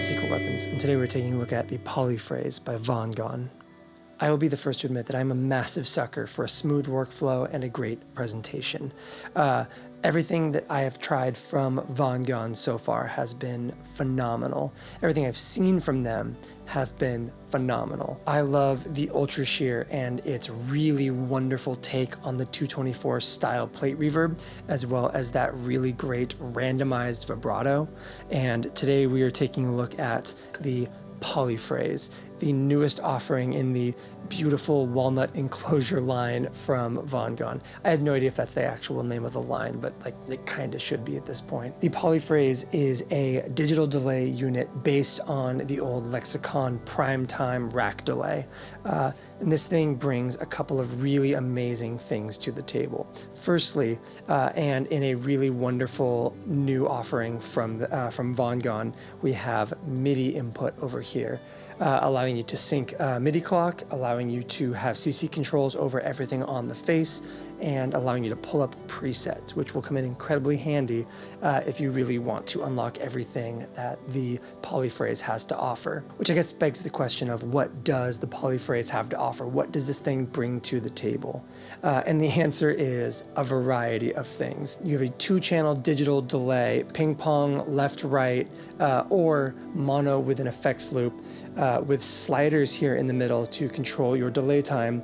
to Secret Weapons, and today we're taking a look at the Polyphrase by Vongon. I will be the first to admit that I'm a massive sucker for a smooth workflow and a great presentation. Everything that I have tried from Vongon so far has been phenomenal. Everything I've seen from them have been phenomenal. I love the Ultrasheer and its really wonderful take on the 224 style plate reverb, as well as that really great randomized vibrato. And today we are taking a look at the Polyphrase, the newest offering in the beautiful walnut enclosure line from Vongon. I have no idea if that's the actual name of the line, but like it kind of should be at this point. The Polyphrase is a digital delay unit based on the old Lexicon Prime Time rack delay. And this thing brings a couple of really amazing things to the table. Firstly, and in a really wonderful new offering from Vongon, we have MIDI input over here, allowing you to sync MIDI clock, allowing you to have CC controls over everything on the face, and allowing you to pull up presets, which will come in incredibly handy if you really want to unlock everything that the Polyphrase has to offer. Which I guess begs the question of, what does the Polyphrase have to offer? What does this thing bring to the table? And the answer is a variety of things. You have a 2-channel digital delay, ping pong, left, right, or mono with an effects loop, with sliders here in the middle to control your delay time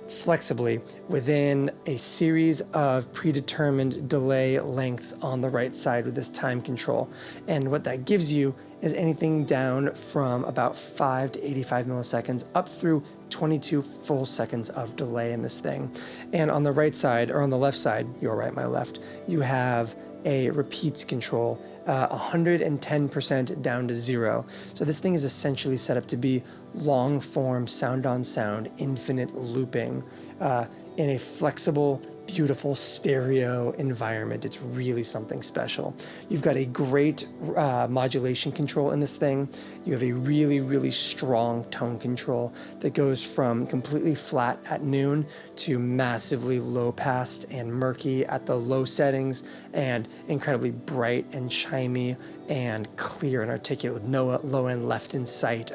flexibly within a series of predetermined delay lengths on the right side with this time control. And what that gives you is anything down from about 5 to 85 milliseconds up through 22 full seconds of delay in this thing. And on the right side, or on the left side, your right, my left, you have a repeats control, 110% down to 0. So this thing is essentially set up to be long form, sound on sound, infinite looping in a flexible, beautiful stereo environment. It's really something special. You've got a great modulation control in this thing. You have a really, really strong tone control that goes from completely flat at noon to massively low passed and murky at the low settings, and incredibly bright and chimey and clear and articulate with no low end left in sight,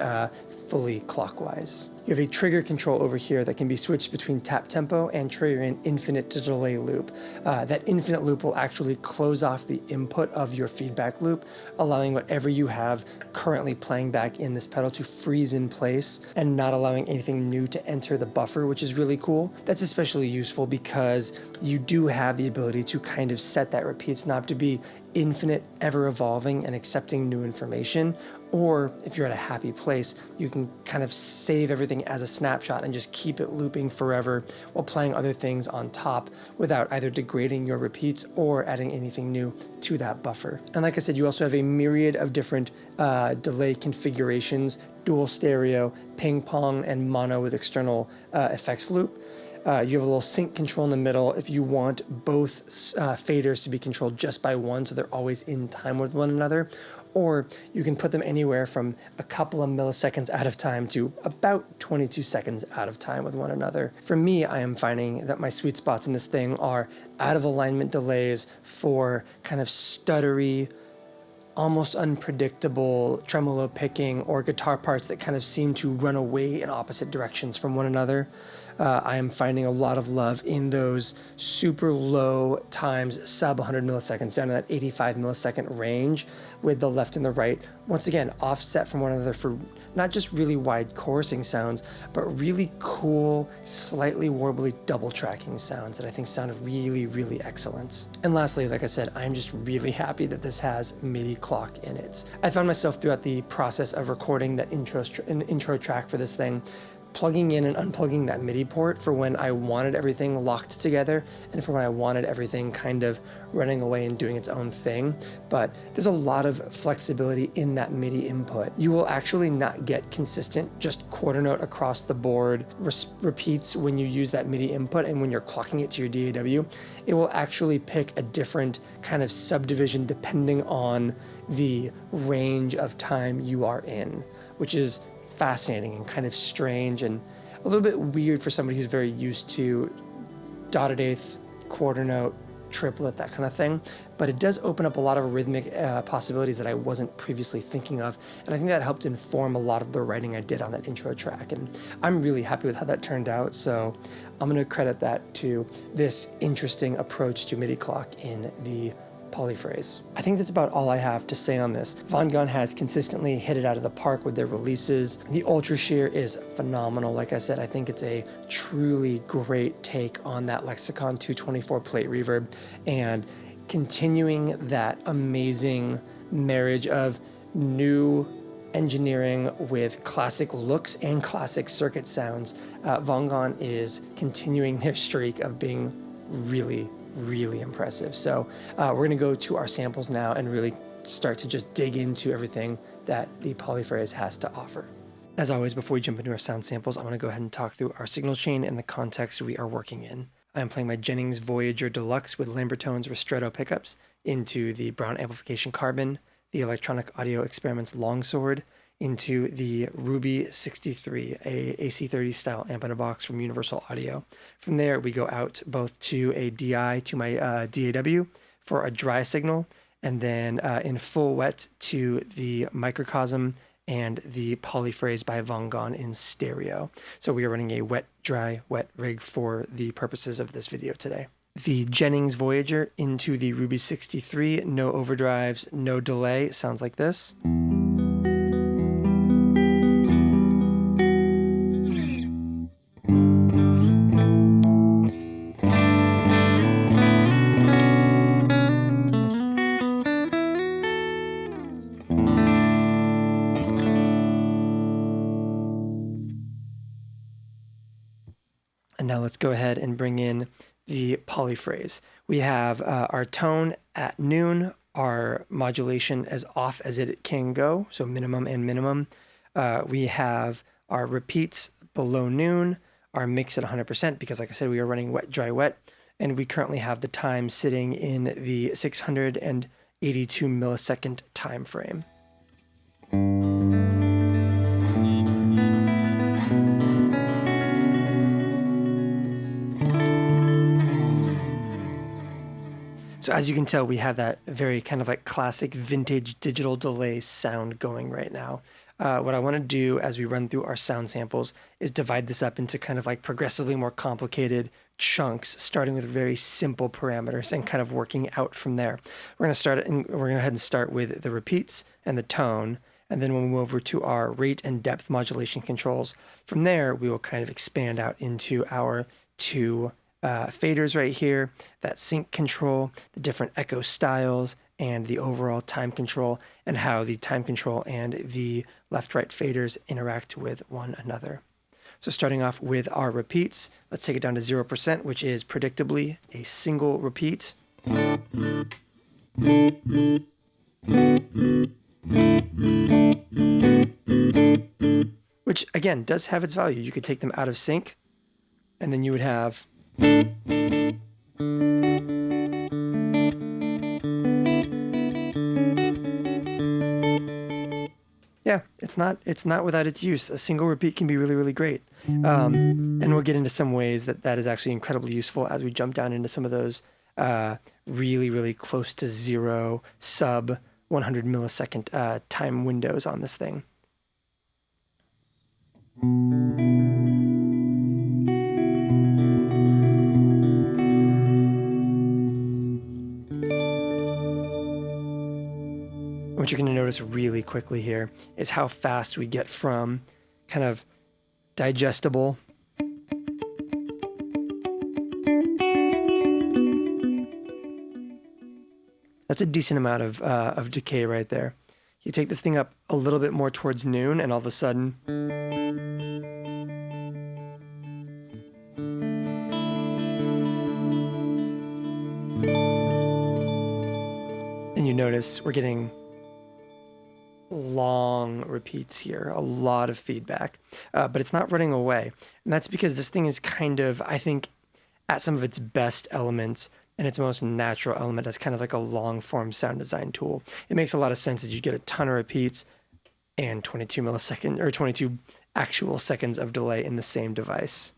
fully clockwise. You have a trigger control over here that can be switched between tap tempo and trigger an infinite to delay loop. That infinite loop will actually close off the input of your feedback loop, allowing whatever you have currently playing back in this pedal to freeze in place and not allowing anything new to enter the buffer, which is really cool. That's especially useful because you do have the ability to kind of set that repeats knob to be infinite, ever evolving, and accepting new information. Or if you're at a happy place, you can kind of save everything as a snapshot and just keep it looping forever while playing other things on top without either degrading your repeats or adding anything new to that buffer. And like I said, you also have a myriad of different delay configurations, dual stereo, ping pong, and mono with external effects loop. You have a little sync control in the middle if you want both faders to be controlled just by one, so they're always in time with one another. Or you can put them anywhere from a couple of milliseconds out of time to about 22 seconds out of time with one another. For me, I am finding that my sweet spots in this thing are out of alignment delays for kind of stuttery, almost unpredictable tremolo picking or guitar parts that kind of seem to run away in opposite directions from one another. I am finding a lot of love in those super low times, sub 100 milliseconds, down to that 85 millisecond range with the left and the right, once again, offset from one another for not just really wide chorusing sounds, but really cool, slightly warbly double tracking sounds that I think sound really, really excellent. And lastly, like I said, I'm just really happy that this has MIDI clock in it. I found myself throughout the process of recording that intro track for this thing, plugging in and unplugging that MIDI port for when I wanted everything locked together and for when I wanted everything kind of running away and doing its own thing. But there's a lot of flexibility in that MIDI input. You will actually not get consistent, just quarter note across the board repeats when you use that MIDI input, and when you're clocking it to your DAW, it will actually pick a different kind of subdivision depending on the range of time you are in, which is fascinating and kind of strange and a little bit weird for somebody who's very used to dotted eighth, quarter note, triplet, that kind of thing. But it does open up a lot of rhythmic possibilities that I wasn't previously thinking of. And I think that helped inform a lot of the writing I did on that intro track. And I'm really happy with how that turned out. So I'm going to credit that to this interesting approach to MIDI clock in the Polyphrase. I think that's about all I have to say on this. Vongon has consistently hit it out of the park with their releases. The Ultrasheer is phenomenal. Like I said, I think it's a truly great take on that Lexicon 224 plate reverb, and continuing that amazing marriage of new engineering with classic looks and classic circuit sounds. Vongon is continuing their streak of being really impressive. So we're going to go to our samples now and really start to just dig into everything that the Polyphrase has to offer. As always, before we jump into our sound samples, I want to go ahead and talk through our signal chain and the context we are working in. I am playing my Jennings Voyager Deluxe with Lambertone's Ristretto pickups into the Brown Amplification Carbon, the Electronic Audio Experiments Longsword, into the Ruby 63, a AC30 style amp in a box from Universal Audio. From there, we go out both to a DI to my DAW for a dry signal, and then in full wet to the Microcosm and the Polyphrase by Vongon in stereo. So we are running a wet, dry, wet rig for the purposes of this video today. The Jennings Voyager into the Ruby 63, no overdrives, no delay, sounds like this. And now let's go ahead and bring in the Polyphrase. We have our tone at noon, our modulation as off as it can go, so minimum and minimum. We have our repeats below noon, our mix at 100%, because like I said, we are running wet, dry, wet, and we currently have the time sitting in the 682 millisecond time frame. So as you can tell, we have that very kind of like classic vintage digital delay sound going right now. What I want to do as we run through our sound samples is divide this up into kind of like progressively more complicated chunks, starting with very simple parameters and kind of working out from there. We're going to go ahead and start with the repeats and the tone, and then we'll move over to our rate and depth modulation controls. From there, we will kind of expand out into our two faders right here, that sync control, the different echo styles, and the overall time control, and how the time control and the left-right faders interact with one another. So starting off with our repeats, let's take it down to 0%, which is predictably a single repeat. Which again does have its value. You could take them out of sync, and then you would have yeah, it's not without its use. A single repeat can be really great, and we'll get into some ways that is actually incredibly useful as we jump down into some of those really close to zero sub 100 millisecond time windows on this thing. What you're going to notice really quickly here is how fast we get from kind of digestible that's a decent amount of decay right there. You take this thing up a little bit more towards noon, and all of a sudden and you notice we're getting long repeats here, a lot of feedback, but it's not running away. And that's because this thing is kind of, I think, at some of its best elements and its most natural element as kind of like a long form sound design tool. It makes a lot of sense that you get a ton of repeats and 22 millisecond or 22 actual seconds of delay in the same device.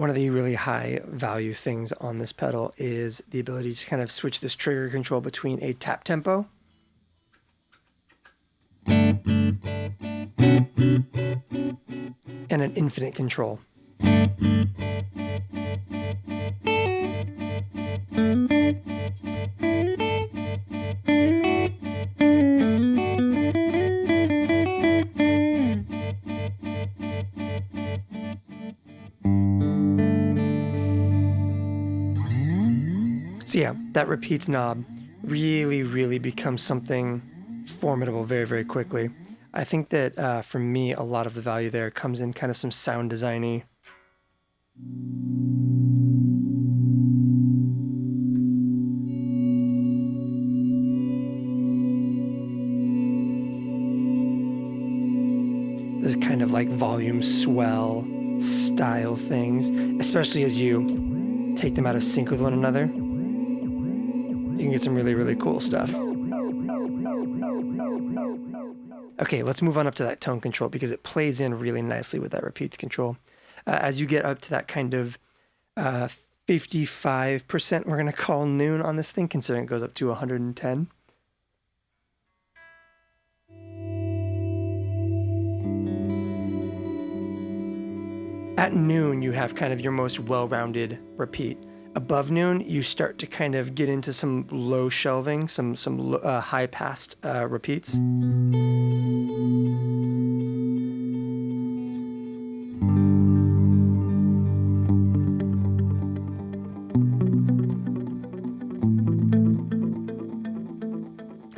One of the really high value things on this pedal is the ability to kind of switch this trigger control between a tap tempo and an infinite control. So yeah, that repeats knob really becomes something formidable very, very quickly. I think that for me, a lot of the value there comes in kind of some sound designy. There's kind of like volume swell style things, especially as you take them out of sync with one another. You can get some really cool stuff. Okay, let's move on up to that tone control because it plays in really nicely with that repeats control. As you get up to that kind of 55%, we're going to call noon on this thing, considering it goes up to 110. At noon, you have kind of your most well-rounded repeat. Above noon, you start to kind of get into some low shelving, some high-passed repeats. And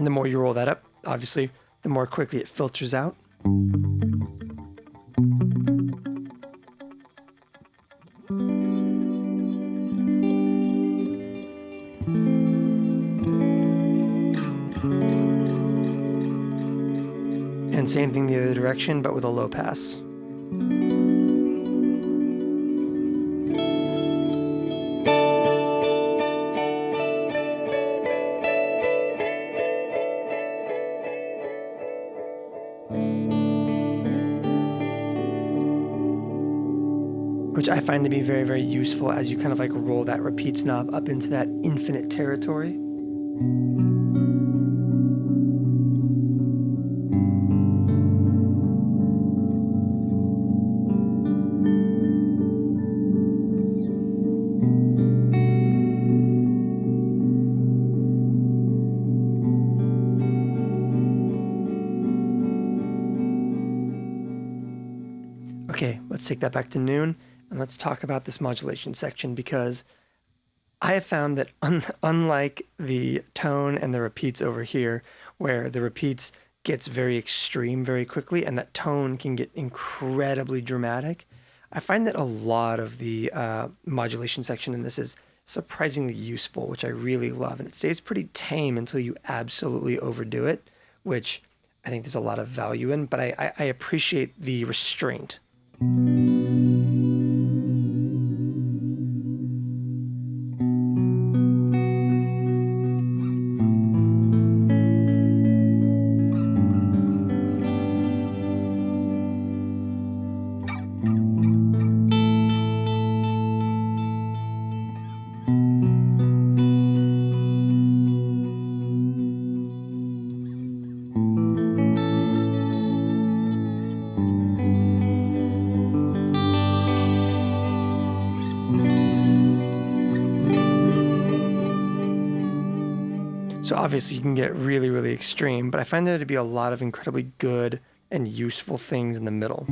the more you roll that up, obviously, the more quickly it filters out. And same thing the other direction, but with a low pass. Which I find to be very useful as you kind of like roll that repeats knob up into that infinite territory. Okay, let's take that back to noon. And let's talk about this modulation section, because I have found that unlike the tone and the repeats over here, where the repeats gets very extreme very quickly and that tone can get incredibly dramatic, I find that a lot of the modulation section in this is surprisingly useful, which I really love. And it stays pretty tame until you absolutely overdo it, which I think there's a lot of value in, but I appreciate the restraint. So obviously you can get really extreme, but I find there to be a lot of incredibly good and useful things in the middle.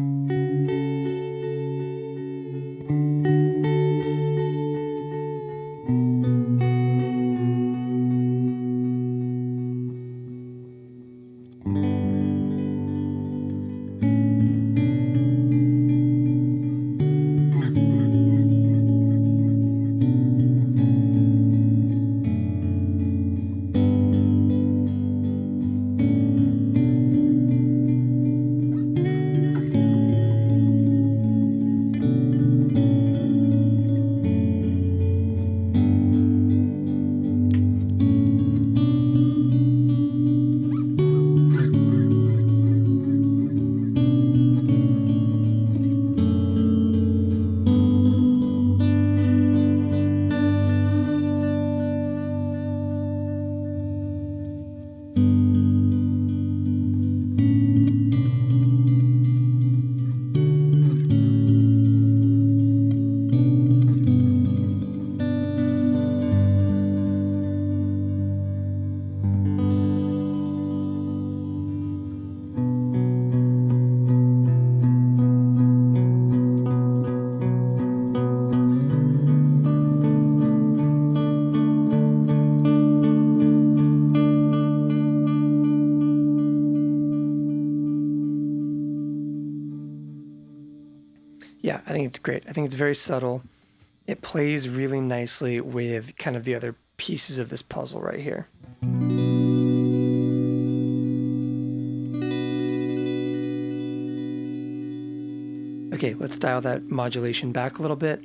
Yeah, I think it's great. I think it's very subtle. It plays really nicely with kind of the other pieces of this puzzle right here. Okay, let's dial that modulation back a little bit.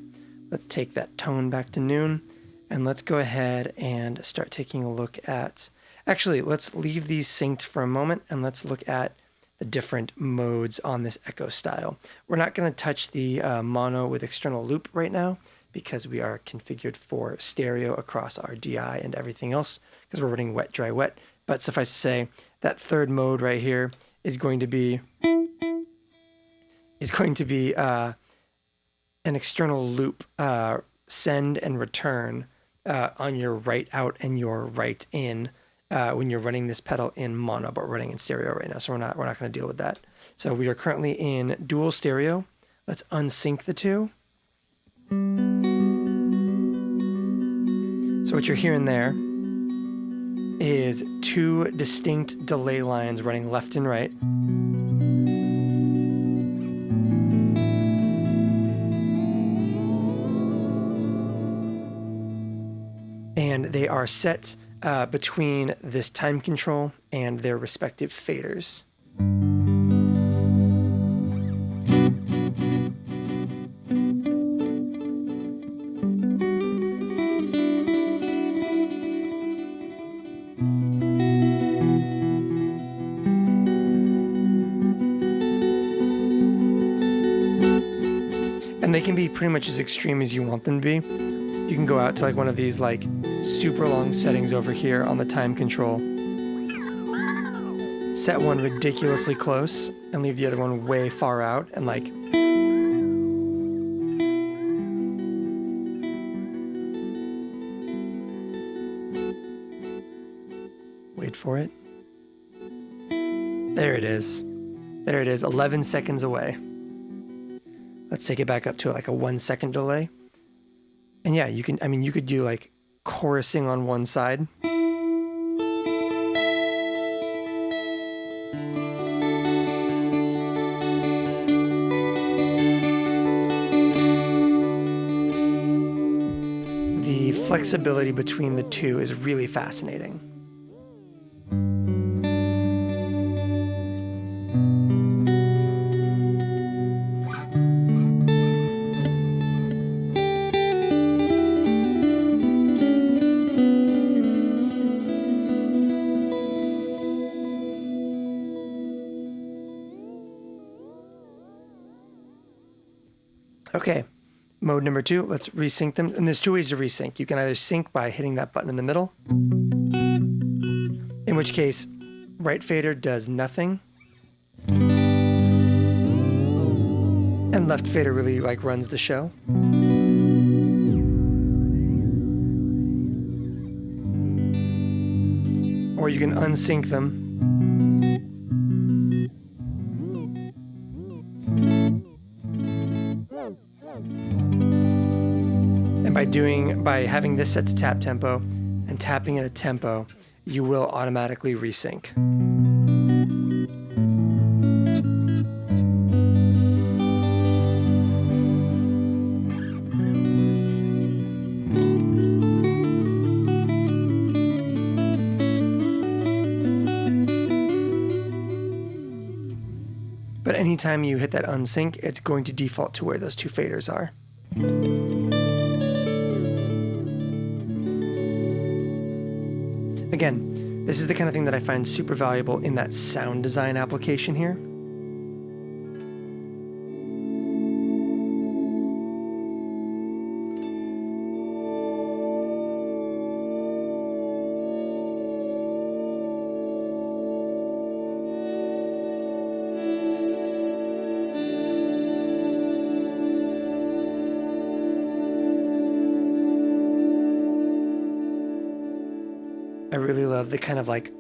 Let's take that tone back to noon, and let's go ahead and start taking a look at... Actually, let's leave these synced for a moment, and let's look at the different modes on this echo style. We're not going to touch the mono with external loop right now, because we are configured for stereo across our DI and everything else, because we're running wet, dry, wet. But suffice to say, that third mode right here is going to be an external loop send and return on your right out and your right in when you're running this pedal in mono, but we're running in stereo right now, so we're not going to deal with that. So we are currently in dual stereo. Let's unsync the two. So what you're hearing there is two distinct delay lines running left and right. And they are set between this time control and their respective faders. And they can be pretty much as extreme as you want them to be. You can go out to like one of these like super long settings over here on the time control. Set one ridiculously close and leave the other one way far out and like wait for it. There it is. There it is, 11 seconds away. Let's take it back up to like a 1 second delay. And yeah, you can, I mean, you could do like chorusing on one side. The flexibility between the two is really fascinating. Okay, mode number 2, let's resync them. And there's two ways to resync. You can either sync by hitting that button in the middle, in which case right fader does nothing, and left fader really like runs the show. Or you can unsync them. And by having this set to tap tempo and tapping at a tempo, you will automatically resync. But anytime you hit that unsync, it's going to default to where those two faders are. Again, this is the kind of thing that I find super valuable in that sound design application here. I really love the kind of like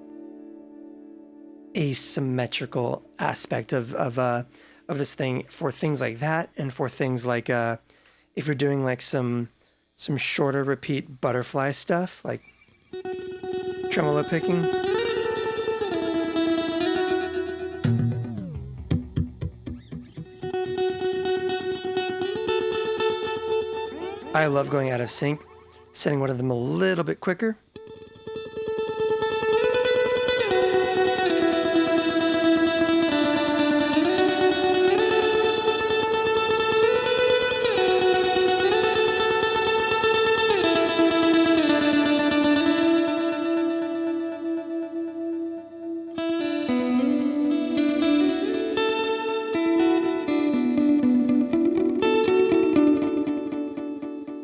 asymmetrical aspect of this thing for things like that, and for things like if you're doing like some shorter repeat butterfly stuff, like tremolo picking. I love going out of sync, setting one of them a little bit quicker.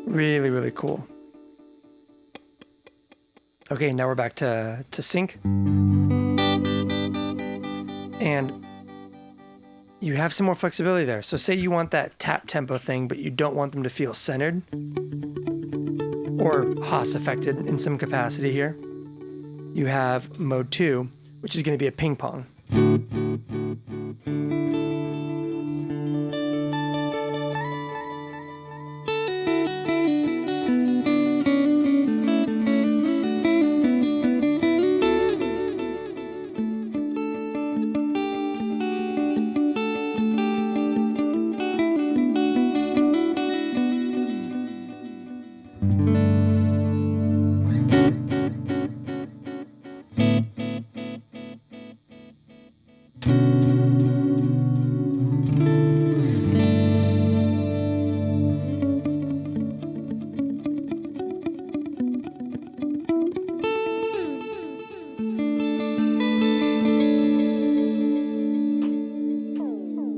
Really, really cool. Okay, now we're back to sync. And you have some more flexibility there. So say you want that tap tempo thing, but you don't want them to feel centered or Haas affected in some capacity here. You have mode 2, which is going to be a ping pong.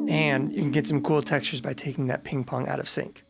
And you can get some cool textures by taking that ping pong out of sync.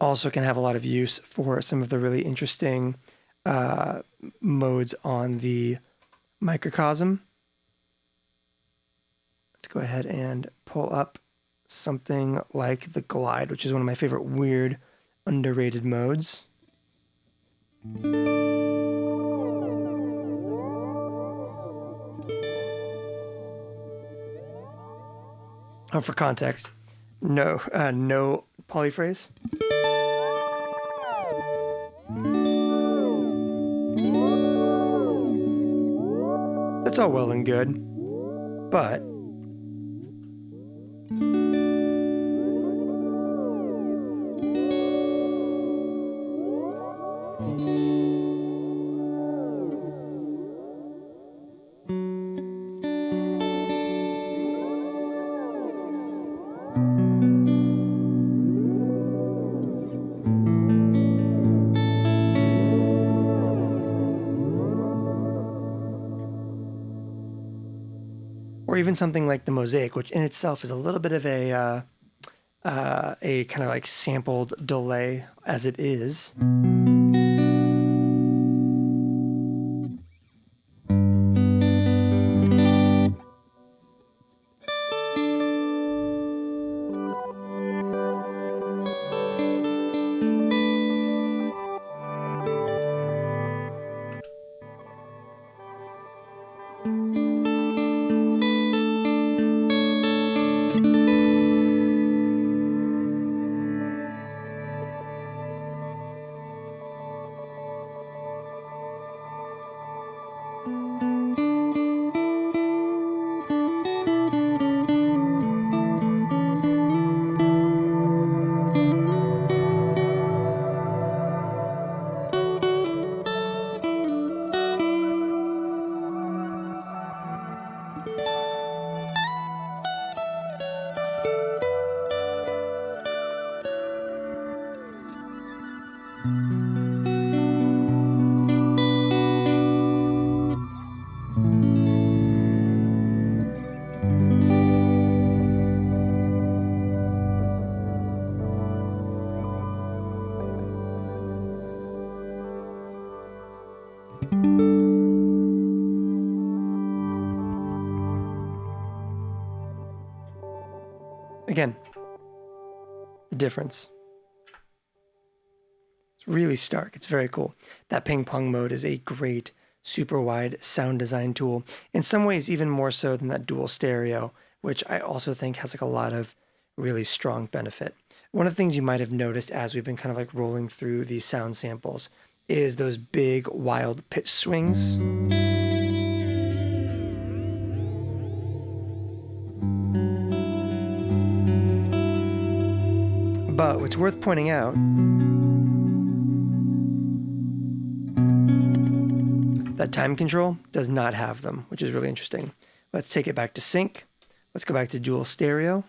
Also can have a lot of use for some of the really interesting modes on the microcosm. Let's go ahead and pull up something like the glide, which is one of my favorite weird, underrated modes. Oh, for context, no polyphrase. That's all well and good, but or even something like the mosaic, which in itself is a little bit of a kind of like sampled delay as it is. Again, the difference. It's really stark. It's very cool. That ping pong mode is a great super wide sound design tool. In some ways, even more so than that dual stereo, which I also think has like a lot of really strong benefit. One of the things you might have noticed as we've been kind of like rolling through these sound samples is those big wild pitch swings. But what's worth pointing out, that time control does not have them, which is really interesting. Let's take it back to sync. Let's go back to dual stereo.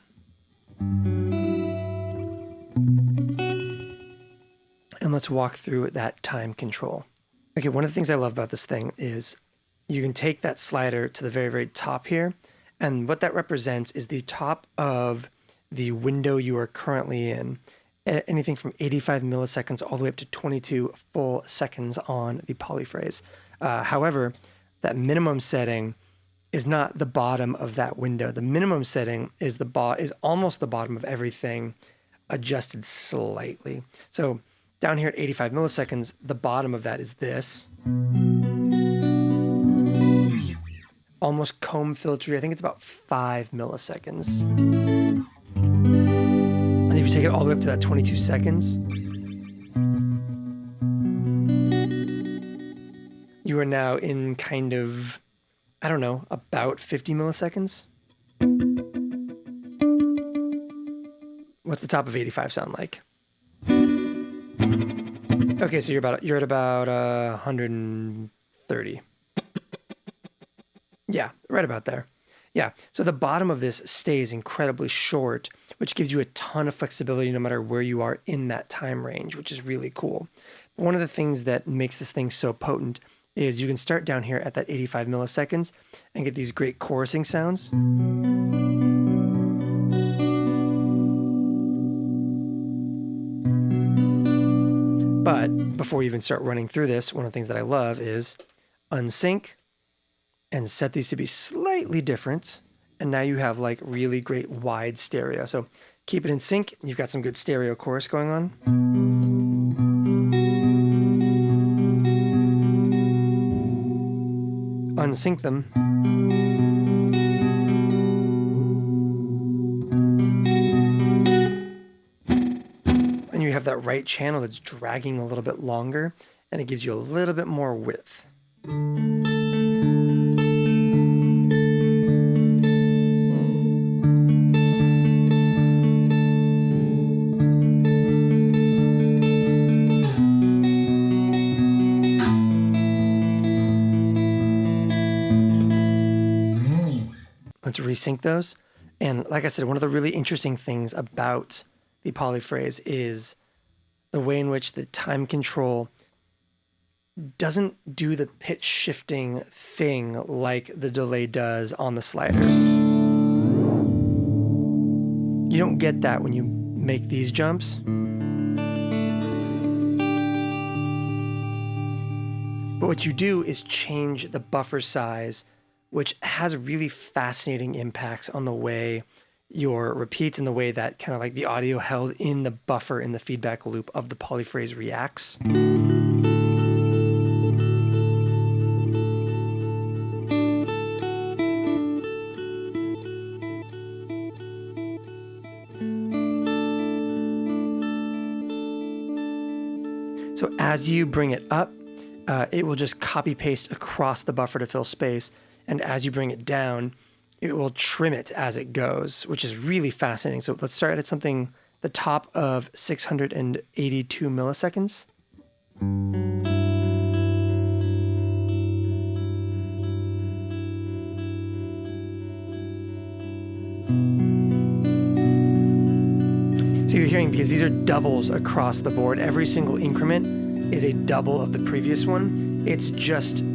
And let's walk through that time control. Okay, one of the things I love about this thing is you can take that slider to the very, very top here. And what that represents is the top of the window you are currently in. Anything from 85 milliseconds all the way up to 22 full seconds on the Polyphrase. However, that minimum setting is not the bottom of that window. The minimum setting is almost the bottom of everything, adjusted slightly. So down here at 85 milliseconds, the bottom of that is this. Almost comb filtery. I think it's about 5 milliseconds. And if you take it all the way up to that 22 seconds, you are now in kind of, I don't know, about 50 milliseconds. What's the top of 85 sound like? Okay, so you're at about 130. Yeah, right about there. Yeah, so the bottom of this stays incredibly short, which gives you a ton of flexibility no matter where you are in that time range, which is really cool. But one of the things that makes this thing so potent is you can start down here at that 85 milliseconds and get these great chorusing sounds. But before you even start running through this, one of the things that I love is unsync and set these to be slightly different. And now you have like really great wide stereo. So keep it in sync. You've got some good stereo chorus going on. Unsync them. And you have that right channel that's dragging a little bit longer, and it gives you a little bit more width. Let's resync those. And like I said, one of the really interesting things about the Polyphrase is the way in which the time control doesn't do the pitch shifting thing like the delay does on the sliders. You don't get that when you make these jumps. But what you do is change the buffer size, which has really fascinating impacts on the way your repeats and the way that kind of like the audio held in the buffer in the feedback loop of the Polyphrase reacts. So as you bring it up, it will just copy paste across the buffer to fill space. And as you bring it down, it will trim it as it goes, which is really fascinating. So let's start at something, the top of 682 milliseconds. So you're hearing, because these are doubles across the board, every single increment is a double of the previous one. It's just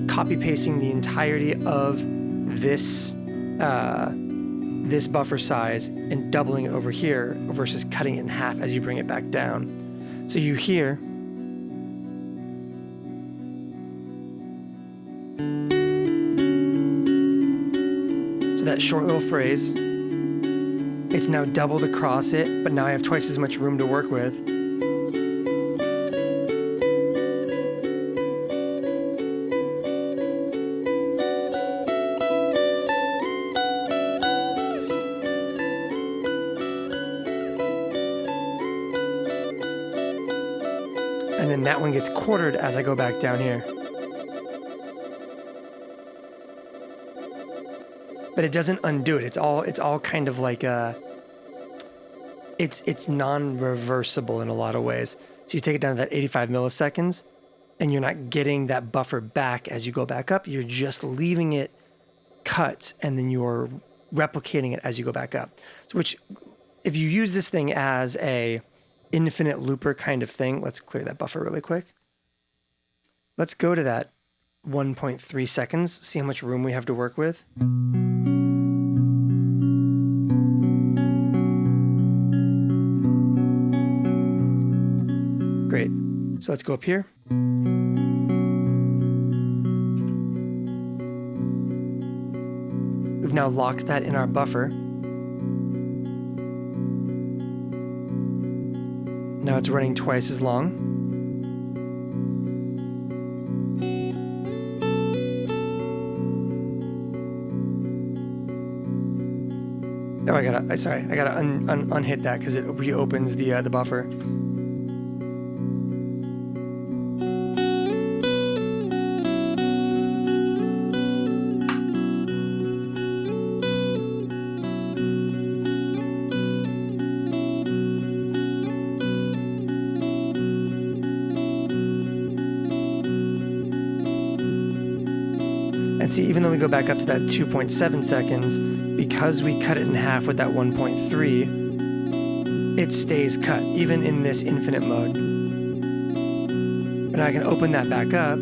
copy pasting the entirety of this this buffer size and doubling it over here versus cutting it in half as you bring it back down. So you hear so that short little phrase, It's now doubled across it, but now I have twice as much room to work with. And then that one gets quartered as I go back down here. But it doesn't undo it. It's all kind of like it's non-reversible in a lot of ways. So you take it down to that 85 milliseconds and you're not getting that buffer back as you go back up. You're just leaving it cut and then you're replicating it as you go back up. So which, if you use this thing as a infinite looper kind of thing, let's clear that buffer really quick. Let's go to that 1.3 seconds, see how much room we have to work with. Great. So let's go up here. We've now locked that in our buffer. Now it's running twice as long. Oh, I gotta unhit that because it reopens the buffer. And see, even though we go back up to that 2.7 seconds, because we cut it in half with that 1.3, it stays cut, even in this infinite mode. But now I can open that back up.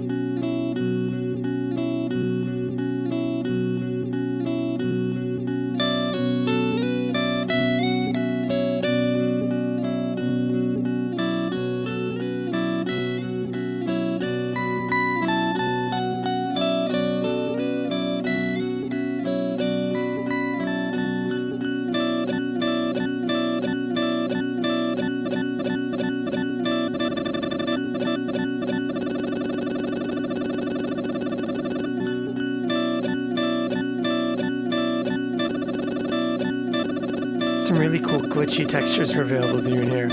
Some really cool glitchy textures are available to you in here.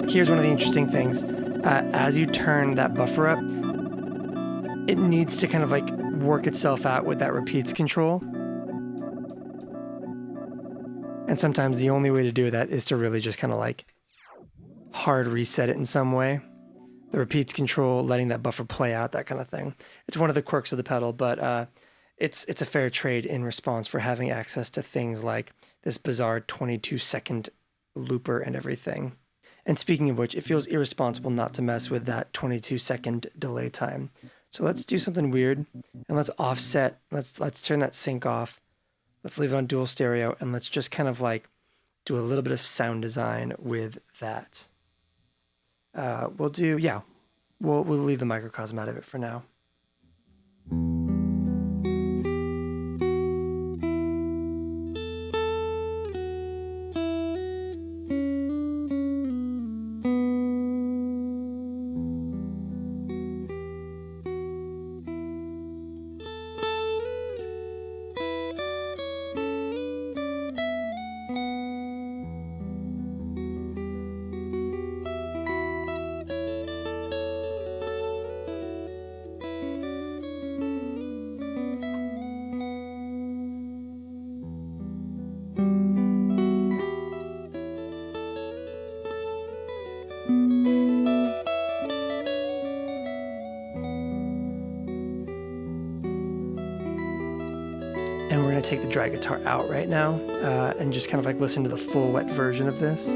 Here's one of the interesting things. As you turn that buffer up, it needs to kind of like work itself out with that repeats control. And sometimes the only way to do that is to really just kind of like hard reset it in some way. The repeats control, letting that buffer play out, that kind of thing. It's one of the quirks of the pedal, but it's a fair trade in response for having access to things like this bizarre 22-second looper and everything. And speaking of which, it feels irresponsible not to mess with that 22-second delay time. So let's do something weird and let's offset. Let's turn that sync off. Let's leave it on dual stereo and let's just kind of like do a little bit of sound design with that. We'll leave the microcosm out of it for now. And we're going to take the dry guitar out right now and just kind of like listen to the full wet version of this.